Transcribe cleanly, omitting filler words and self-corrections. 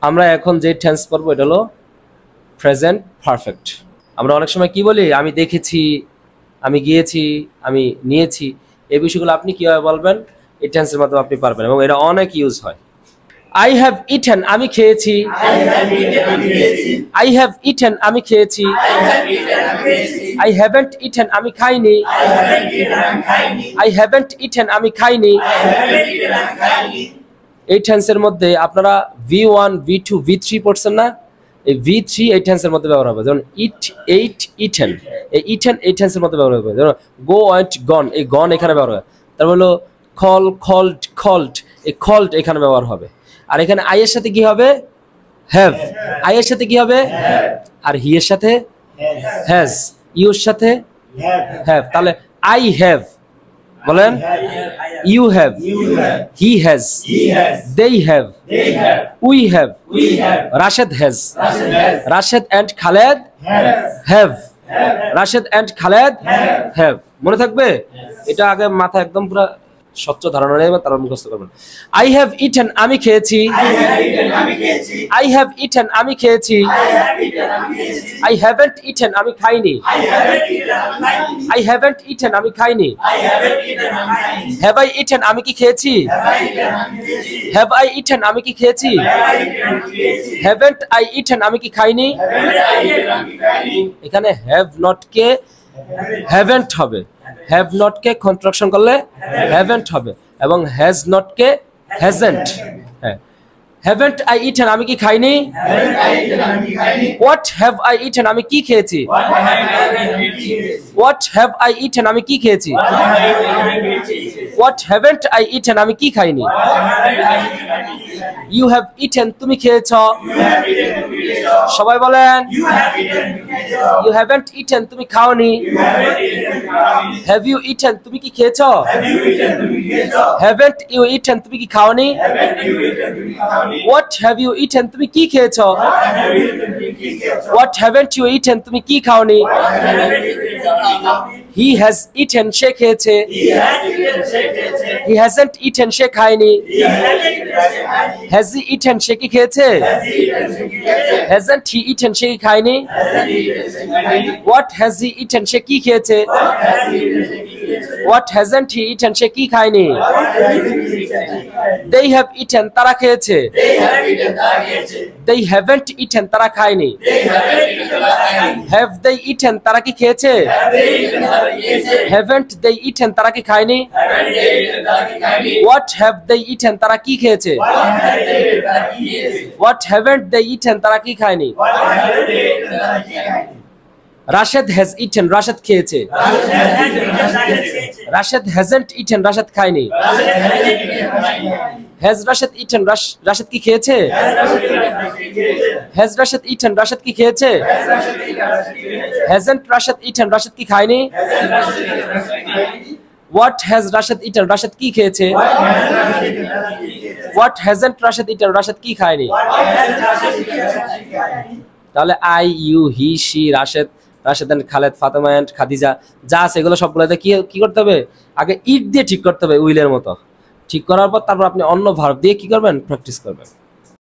আমরা এখন যে টেন্স পড়বো এটা হলো প্রেজেন্ট পারফেক্ট। আমরা অনেক সময় কি বলি, আমি দেখেছি, আমি গিয়েছি, আমি নিয়েছি, এই বিষয়গুলো আপনি কিভাবে বলবেন এই টেন্সের মাধ্যমে আপনি পারবেন, এবং এটা অনেক ইউজ হয়। আই হ্যাভ ইটেন, আমি খেয়েছি। আই হ্যাভ ইটেন, আমি খেয়েছি। আই হ্যাভেন্ট ইটেন, আমি খাইনি। আই হ্যাভেন্ট ইটেন, আমি খাইনি। এই টেন্সের মধ্যে আপনারা V1 V2 V3 পড়ছেন না, এই V3 এই টেন্সের মধ্যে ব্যবহার হবে। যেমন ইট, এইট, ইটেন, এই ইটেন এই টেন্সের মধ্যে ব্যবহার হবে। যেমন গো, ওয়েন্ট, গন, এই গন এখানে ব্যবহার হবে। তারপর হলো কল, কল্ড, কল্ড, এই কল্ড এখানে ব্যবহার হবে। আর এখানে আই এর সাথে কি হবে? হ্যাভ। আই এর সাথে কি হবে? আর হি এর সাথে হ্যাজ, ইউ এর সাথে হ্যাভ। তাহলে আই হ্যাভ বলেন, you have, he has, they have, we have, Rashed has, Rashed and Khaled have, Rashed and Khaled have. মনে থাকবে? এটা আগে মাথা একদম পুরো স্বচ্ছ ধারণা নেই, তারপর মুখস্থ করবেন। আই হ্যাভ ইটেন, আমি খেয়েছি। আই হ্যাভ ইটেন, আমি খেয়েছি। আই হ্যাভেন্ট ইটেন, আমি খাইনি। আই হ্যাভেন্ট ইটেন, আমি খাইনি। হ্যাভ আই ইটেন, আমি কি খেয়েছি? হ্যাভ আই ইটেন, আমি কি খেয়েছি? হ্যাভেন্ট আই ইটেন, আমি কি খাইনি? এখানে হ্যাভ নট কে হ্যাভেন্ট হবে, হ্যাভ নট কে কন্ট্রাকশন করলে হ্যাভেন্ট হবে, এবং হ্যাজ নট কে হ্যাজেন্ট। হ্যাঁ, হ্যাভেন্ট আই ইটেন, আমি কি খাইনি? হোয়াট হ্যাভ আই ইটেন, আমি কি খেয়েছি? হোয়াট হ্যাভ আই ইটেন, আমি কি খেয়েছি? হোয়াট হ্যাভেন্ট আই ইটেন, আমি কি খাইনি? ইউ হ্যাভ ইটেন, তুমি খেয়েছ। সবাই বলেন, ইউ হ্যাভেন্ট ইটেন, তুমি খাওনি। হ্যাভ ইউ ইটেন, তুমি কি খেয়েছ? হ্যাভেন্ট ইউ ইটেন, তুমি কি খাওনি? হোয়াট হ্যাভ ইউ ইটেন, তুমি কি খেয়েছ? হোয়াট হ্যাভেন্ট ইউ ইটেন, তুমি কি খাওনি? হি হ্যাজ ইটেন, সে খেয়েছে। হি হ্যাজেন্ট ইটেন, সে খায়নি। হ্যাজ হি ইটেন, সে কি খেয়েছে? হ্যাজেন্ট হি ইটেন, সে কি খায়নি। হোয়াট হ্যাজ হি ইটেন, সে কি খেয়েছে? হোয়াট হ্যাজেন্ট হি ইটেন, সে কি খায়নি। they have eaten, তারা খেয়েছে। they haven't eaten, তারা খায়নি। have they eaten, তারা কি খেয়েছে? haven't they eaten, তারা কি খায়নি। what have they eaten, তারা কি খেয়েছে? what haven't they eaten, তারা কি খায়নি। রাশেদ has eaten, রাশেদ খেয়েছে। রাশেদ hasn't eaten, রাশেদ খায়নি। has রাশেদ eaten, রাশেদ কি খেয়েছে? has রাশেদ eaten, রাশেদ কি খেয়েছে? hasn't রাশেদ eaten, রাশেদ কি খায়নি। what has Rashed eaten, Rashed কি খেয়েছে? what hasn't Rashed eaten, Rashed কি খায়নি। তাহলে I, you, he, she, Rashed, Rashed and Khaled, Fatema and Khadija, যা আছে এগুলো সবগুলোতে কি করতে হবে? আগে ইট দিয়ে ঠিক করতে হবে, উইলের মতো। ঠিক করার পর তারপর আপনি অন্য ভার্ব দিয়ে কি করবেন? প্র্যাকটিস করবেন।